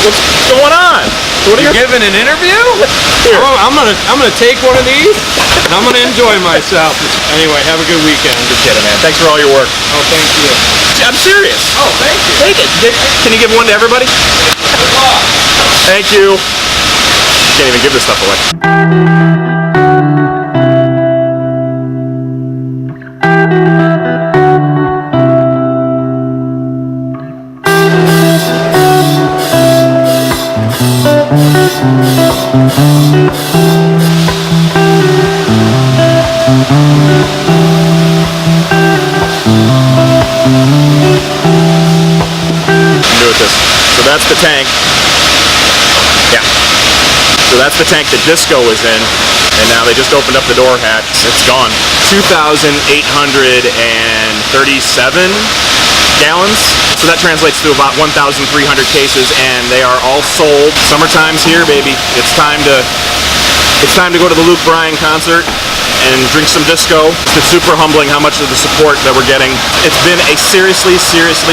What's going on? What are you giving an interview? Here. Oh, I'm gonna take one of these and I'm gonna enjoy myself. Anyway, have a good weekend. Just kidding, man. Thanks for all your work. Oh, thank you. I'm serious. Oh, thank you. Take it. Can you give one to everybody? Good luck. Thank you. Can't even give this stuff away. So that's the tank. Yeah. So that's the tank that Disco was in, and now they just opened up the door hatch. It's gone. 2,837 gallons. So that translates to about 1,300 cases, and they are all sold. Summertime's here, baby. It's time to go to the Luke Bryan concert and drink some Disco. It's super humbling how much of the support that we're getting. It's been a seriously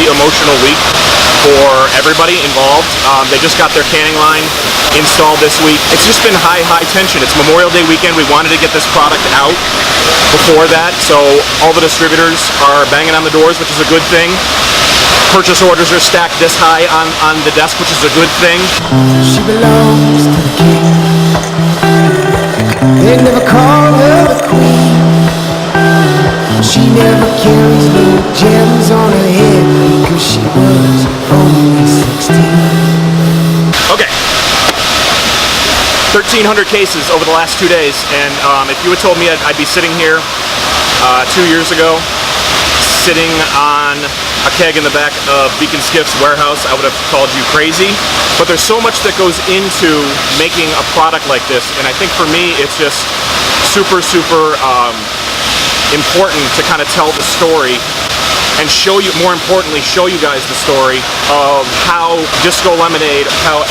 emotional week for everybody involved. They just got their canning line installed this week. It's just been high tension. It's Memorial Day weekend. We wanted to get this product out before that, so all the distributors are banging on the doors, which is a good thing. Purchase orders are stacked this high on the desk, which is a good thing. She belongs to the king. They never call her the queen. She never carries no gems on her head because she was only 16. Okay. 1,300 cases over the last 2 days, and if you had told me I'd be sitting here 2 years ago, sitting on a keg in the back of Beacon Skiff's warehouse, I would have called you crazy. But there's so much that goes into making a product like this, and I think for me it's just super important to kind of tell the story and show you, more importantly, show you guys the story of how Disco Lemonade, how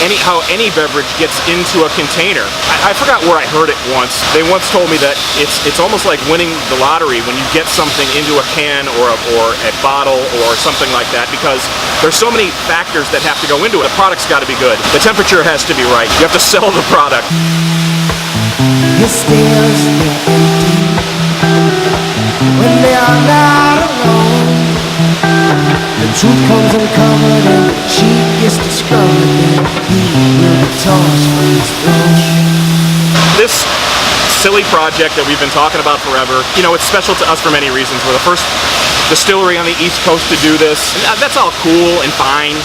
any beverage gets into a container. I forgot where I heard it once. They once told me that it's almost like winning the lottery when you get something into a can or a bottle or something like that, because there's so many factors that have to go into it. The product's got to be good. The temperature has to be right. You have to sell the product. His stairs are empty when they are not alone. The truth comes uncovered and she gets discovered, and he will be tossed from his throne. This silly project that we've been talking about forever, you know, it's special to us for many reasons. We're the first distillery on the East Coast to do this. And that's all cool and fine,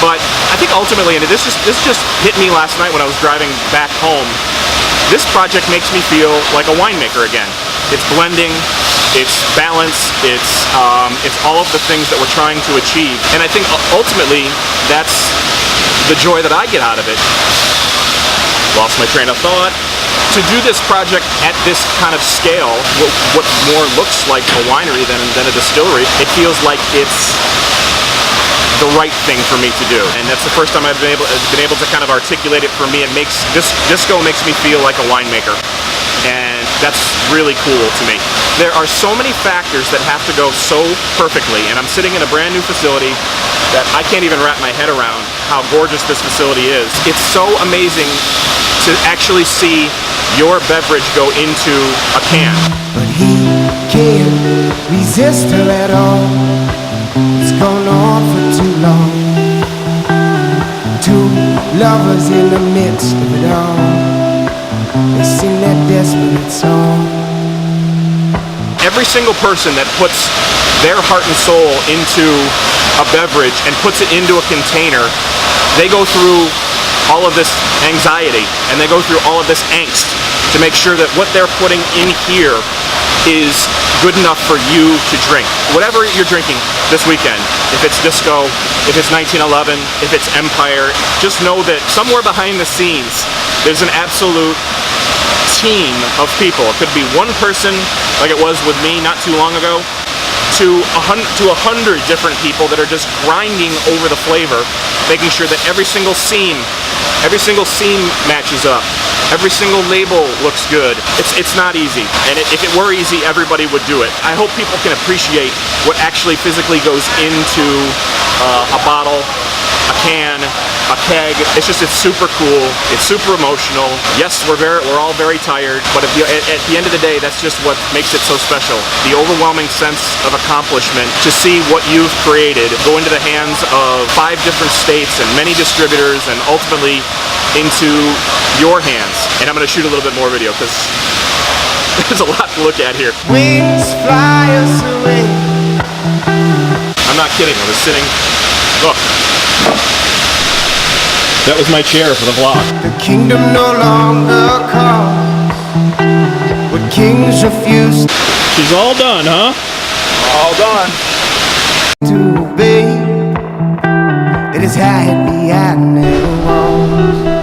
but I think ultimately, and this just hit me last night when I was driving back home, this project makes me feel like a winemaker again. It's blending, it's balance, it's all of the things that we're trying to achieve. And I think ultimately that's the joy that I get out of it. Lost my train of thought. To do this project at this kind of scale, what more looks like a winery than a distillery, it feels like it's the right thing for me to do. And that's the first time I've been able to kind of articulate it for me. It makes Disco makes me feel like a winemaker. And that's really cool to me. There are so many factors that have to go so perfectly, and I'm sitting in a brand new facility that I can't even wrap my head around how gorgeous this facility is. It's so amazing to actually see your beverage go into a can. But he can't resist her at all. It's gone on for too long. Two lovers in the midst of it all. They sing that desperate song. Every single person that puts their heart and soul into a beverage and puts it into a container, they go through all of this anxiety and they go through all of this angst to make sure that what they're putting in here is good enough for you to drink. Whatever you're drinking this weekend, if it's Disco, if it's 1911, if it's Empire, just know that somewhere behind the scenes there's an absolute team of people. It could be one person, like it was with me not too long ago, to 100 different people that are just grinding over the flavor, making sure that every single seam matches up. Every single label looks good. It's not easy, and if it were easy, everybody would do it. I hope people can appreciate what actually physically goes into a bottle, a can, a keg. It's super cool. It's super emotional. Yes, we're all very tired, but at the end of the day, that's just what makes it so special. The overwhelming sense of accomplishment to see what you've created go into the hands of 5 different states and many distributors, and ultimately into your hands. And I'm going to shoot a little bit more video because there's a lot to look at here. Wings fly us away. I'm not kidding. I was sitting. Look. That was my chair for the vlog. The kingdom no longer calls what kings refuse She's all done, huh? All done. to obey. It is hide behind their walls.